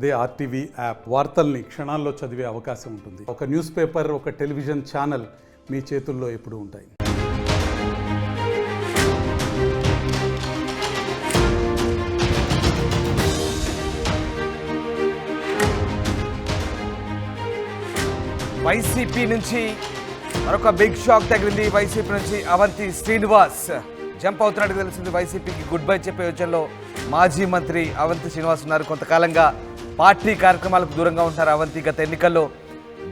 అదే RTV app వార్తల్ని క్షణాల్లో చదివే అవకాశం ఉంటుంది. ఒక న్యూస్ పేపర్, ఒక టెలివిజన్ ఛానల్ మీ చేతుల్లో ఎప్పుడూ ఉంటాయి. వైసీపీ నుంచి మరొక బిగ్ షాక్ తగిలింది. వైసీపీ నుంచి అవంతి శ్రీనివాస్ జంప్ అవుతున్నట్టు తెలిసింది. వైసీపీకి గుడ్ బై చెప్పే యోచనలో మాజీ మంత్రి అవంతి శ్రీనివాస్ ఉన్నారు. కొంతకాలంగా పార్టీ కార్యక్రమాలకు దూరంగా ఉంటారు అవంతి. గత ఎన్నికల్లో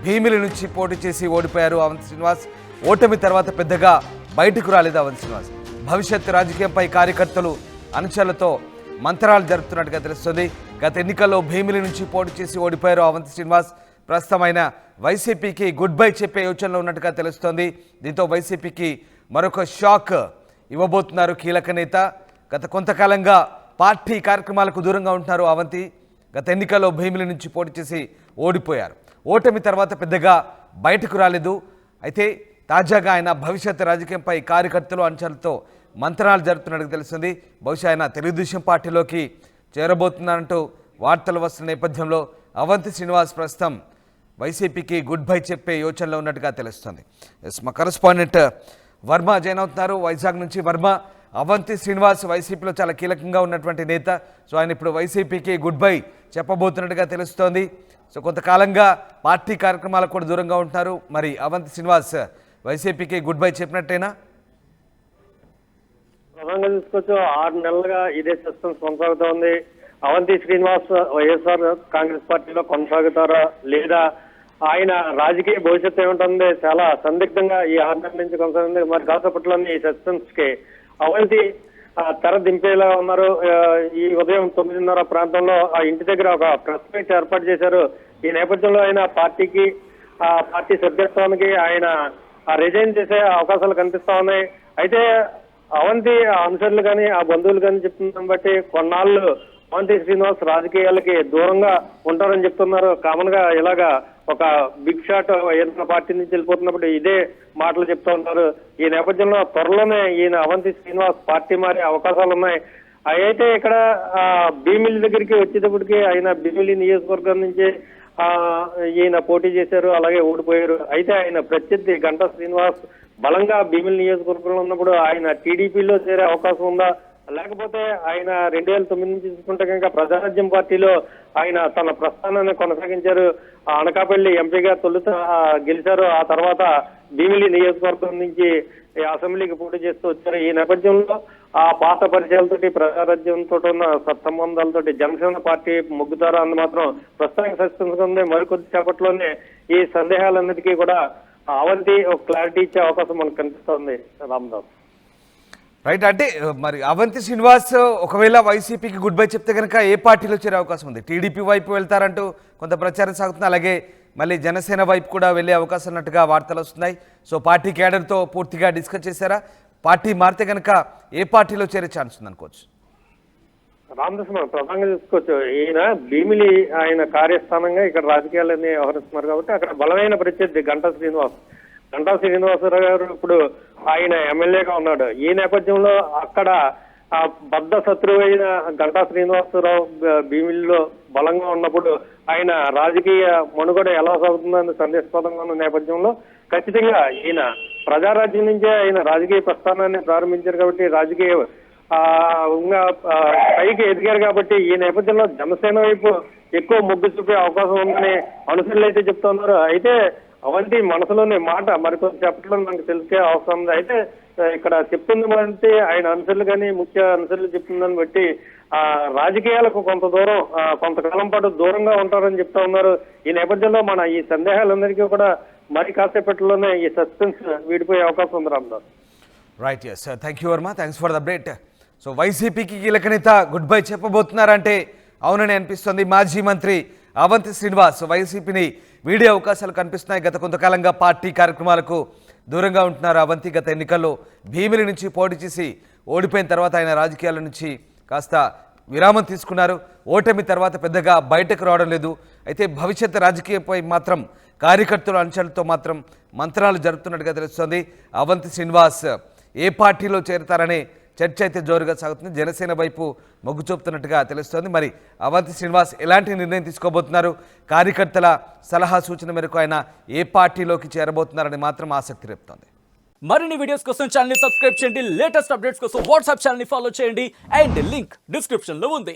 భీమిలి నుంచి పోటీ చేసి ఓడిపోయారు అవంతి శ్రీనివాస్. ఓటమి తర్వాత పెద్దగా బయటకు రాలేదు అవంతి శ్రీనివాస్. భవిష్యత్ రాజకీయంపై కార్యకర్తలు అనుచరులతో మంత్రాలు జరుపుతున్నట్టుగా తెలుస్తుంది. గత ఎన్నికల్లో భీమిలి నుంచి పోటీ చేసి ఓడిపోయారు అవంతి శ్రీనివాస్. ప్రస్తుతమైన వైసీపీకి గుడ్ బై చెప్పే యోచనలో ఉన్నట్టుగా తెలుస్తోంది. దీంతో వైసీపీకి మరొక షాక్ ఇవ్వబోతున్నారు కీలక నేత. గత కొంతకాలంగా పార్టీ కార్యక్రమాలకు దూరంగా ఉంటున్నారు అవంతి. గత ఎన్నికల్లో భీమిలి నుంచి పోటీ చేసి ఓడిపోయారు. ఓటమి తర్వాత పెద్దగా బయటకు రాలేదు. అయితే తాజాగా ఆయన భవిష్యత్ రాజకీయంపై కార్యకర్తలు అనుచరులతో మంత్రాలు జరుపుతున్నట్టు తెలుస్తుంది. బహుశా ఆయన తెలుగుదేశం పార్టీలోకి చేరబోతున్నారంటూ వార్తలు వస్తున్న నేపథ్యంలో అవంతి శ్రీనివాస్ ప్రస్తుతం వైసీపీకి గుడ్ బై చెప్పే యోచనలో ఉన్నట్టుగా తెలుస్తుంది. మా కరెస్పాండెంట్ వర్మ జాయిన్ అవుతున్నారు వైజాగ్ నుంచి. వర్మ, అవంతి శ్రీనివాస్ వైసీపీలో చాలా కీలకంగా ఉన్నటువంటి నేత. సో ఆయన ఇప్పుడు వైసీపీకి గుడ్ బై చెప్పబోతున్నట్టుగా తెలుస్తోంది. సో కొంతకాలంగా పార్టీ కార్యక్రమాలకు కూడా దూరంగా ఉంటున్నారు. మరి అవంతి శ్రీనివాస్ వైసీపీకి గుడ్ బై చెప్పినట్టేనా? ప్రధానంగా చూసుకోవచ్చు, 6 నెలలుగా ఇదే సస్పెన్స్ కొనసాగుతోంది. అవంతి శ్రీనివాస్ వైఎస్ఆర్ కాంగ్రెస్ పార్టీలో కొనసాగుతారా లేదా, ఆయన రాజకీయ భవిష్యత్తు ఏముంటుంది, చాలా సందిగ్ధంగా ఈ 6 నెలల నుంచి కొనసాగుతుంది. మరి కాసేపట్లోని ఈ సస్పెన్స్ కి అవంతి తెర దింపేలా ఉన్నారు. ఈ ఉదయం 9:30 ప్రాంతంలో ఆ ఇంటి దగ్గర ఒక ప్రెస్ మీట్ ఏర్పాటు చేశారు. ఈ నేపథ్యంలో ఆయన పార్టీ సభ్యత్వానికి ఆయన రిజైన్ చేసే అవకాశాలు కనిపిస్తా ఉన్నాయి. అయితే అవంతి అనుచరులు కానీ ఆ బంధువులు కానీ చెప్తున్న బట్టి కొన్నాళ్ళు అవంతి శ్రీనివాస్ రాజకీయాలకి దూరంగా ఉంటారని చెప్తున్నారు. కామన్ గా ఇలాగా ఒక బిగ్ షాట్ ఏదైనా పార్టీ నుంచి వెళ్ళిపోతున్నప్పుడు ఇదే మాటలు చెప్తూ ఉంటారు. ఈ నేపథ్యంలో త్వరలోనే ఈయన అవంతి శ్రీనివాస్ పార్టీ మారే అవకాశాలు ఉన్నాయి. అయితే ఇక్కడ భీమిలి దగ్గరికి వచ్చేటప్పటికి ఆయన భీమిలి నియోజకవర్గం నుంచి ఈయన పోటీ చేశారు, అలాగే ఓడిపోయారు. అయితే ఆయన ప్రత్యర్థి గంటా శ్రీనివాస్ బలంగా భీమిలి నియోజకవర్గంలో ఉన్నప్పుడు ఆయన టీడీపీలో చేరే అవకాశం ఉందా, లేకపోతే ఆయన 2009 నుంచి చూసుకుంటే కనుక ప్రజారాజ్యం పార్టీలో ఆయన తన ప్రస్థానాన్ని కొనసాగించారు. అనకాపల్లి ఎంపీగా తొలుత గెలిచారు. ఆ తర్వాత భీమిలి నియోజకవర్గం నుంచి అసెంబ్లీకి పోటీ చేస్తూ వచ్చారు. ఈ నేపథ్యంలో ఆ పాత పరిచయాలతోటి ప్రజారాజ్యంతో ఉన్న సత్సంబంధాలతోటి జనసేన పార్టీ మొగ్గుతారా అని మాత్రం ప్రస్తుతానికి సస్పెన్స్ ఉంది. మరికొద్ది సేపట్లోనే ఈ సందేహాలన్నిటికీ కూడా అవంతి ఒక క్లారిటీ ఇచ్చే అవకాశం మనకు కనిపిస్తోంది. రామదాస్ రైట్. అంటే మరి అవంతి శ్రీనివాస్ ఒకవేళ వైసీపీకి గుడ్ బై చెప్తే కనుక ఏ పార్టీలో చేరే అవకాశం ఉంది? టీడీపీ వైపు వెళ్తారంటూ కొంత ప్రచారం సాగుతుంది. అలాగే మళ్ళీ జనసేన వైపు కూడా వెళ్ళే అవకాశం ఉన్నట్టుగా వార్తలు వస్తున్నాయి. సో పార్టీ క్యాడర్తో పూర్తిగా డిస్కస్ చేశారా? పార్టీ మారితే కనుక ఏ పార్టీలో చేరే ఛాన్స్ ఉంది అనుకోవచ్చు? రామదాస్ మనం ప్రధానంగా చూసుకోవచ్చు, ఈయన భీమిలి ఆయన కార్యస్థానంగా ఇక్కడ రాజకీయాలన్నీ వ్యవహరిస్తున్నారు కాబట్టి అక్కడ బలమైన ప్రత్యర్థి గంటా శ్రీనివాసరావు గారు ఇప్పుడు ఆయన ఎమ్మెల్యేగా ఉన్నాడు. ఈ నేపథ్యంలో అక్కడ ఆ బద్ద శత్రువు అయిన గంటా శ్రీనివాసరావు భీమిలిలో బలంగా ఉన్నప్పుడు ఆయన రాజకీయ మనుగడ ఎలా సాగుతుందని సందేశాస్పదంగా ఉన్న నేపథ్యంలో ఖచ్చితంగా ఈయన ప్రజారాజ్యం నుంచే ఆయన రాజకీయ ప్రస్థానాన్ని ప్రారంభించారు కాబట్టి రాజకీయ పైకి ఎదిగారు కాబట్టి ఈ నేపథ్యంలో జనసేన వైపు ఎక్కువ మొగ్గు చూపే అవకాశం ఉందని అనుసరులు అయితే చెప్తున్నారు. అయితే అవంతి మనసులోని మాట మరికొంత చెప్పట్లో మనకు తెలిసే అవసరం ఉంది. అయితే ఇక్కడ చెప్తుంది బట్టి ఆయన అనుసరులు కానీ ముఖ్య అనుసరులు చెప్తుందని బట్టి రాజకీయాలకు కొంతకాలం పాటు దూరంగా ఉంటారని చెప్తా ఉన్నారు. ఈ నేపథ్యంలో మన ఈ సందేహాలందరికీ కూడా మరి కాసేపట్లోనే ఈ సస్పెన్స్ వీడిపోయే అవకాశం ఉంది. Ramdas right. Yes, thank you Varma, thanks for the update. So వైసీపీకి కీలక నేత గుడ్ బై చెప్పబోతున్నారంటే అవునని అనిపిస్తుంది. మాజీ మంత్రి అవంతి శ్రీనివాస్ వైసీపీని వీడే అవకాశాలు కనిపిస్తున్నాయి. గత కొంతకాలంగా పార్టీ కార్యక్రమాలకు దూరంగా ఉంటున్నారు అవంతి. గత ఎన్నికల్లో భీమిలి నుంచి పోటీ చేసి ఓడిపోయిన తర్వాత ఆయన రాజకీయాల నుంచి కాస్త విరామం తీసుకున్నారు. ఓటమి తర్వాత పెద్దగా బయటకు రావడం లేదు. అయితే భవిష్యత్ రాజకీయంపై మాత్రం కార్యకర్తలు అనుచరులతో మాత్రం మంత్రాలు జరుపుతున్నట్టుగా తెలుస్తోంది. అవంతి శ్రీనివాస్ ఏ పార్టీలో చేరతారనే చర్చ అయితే జోరుగా సాగుతుంది. జనసేన వైపు మొగ్గు చూపుతున్నట్టుగా తెలుస్తోంది. మరి అవంతి శ్రీనివాస్ ఎలాంటి నిర్ణయం తీసుకోబోతున్నారు, కార్యకర్తల సలహా సూచన మేరకు ఆయన ఏ పార్టీలోకి చేరబోతున్నారని మాత్రం ఆసక్తి రేపుతోంది. మరిన్ని వీడియోస్ కోసం ఛానల్ ని సబ్స్క్రైబ్ చేయండి, లేటెస్ట్ అప్డేట్స్ కోసం వాట్సాప్ ఛానల్ ని ఫాలో చేయండి అండ్ లింక్ డిస్క్రిప్షన్ లో ఉంది.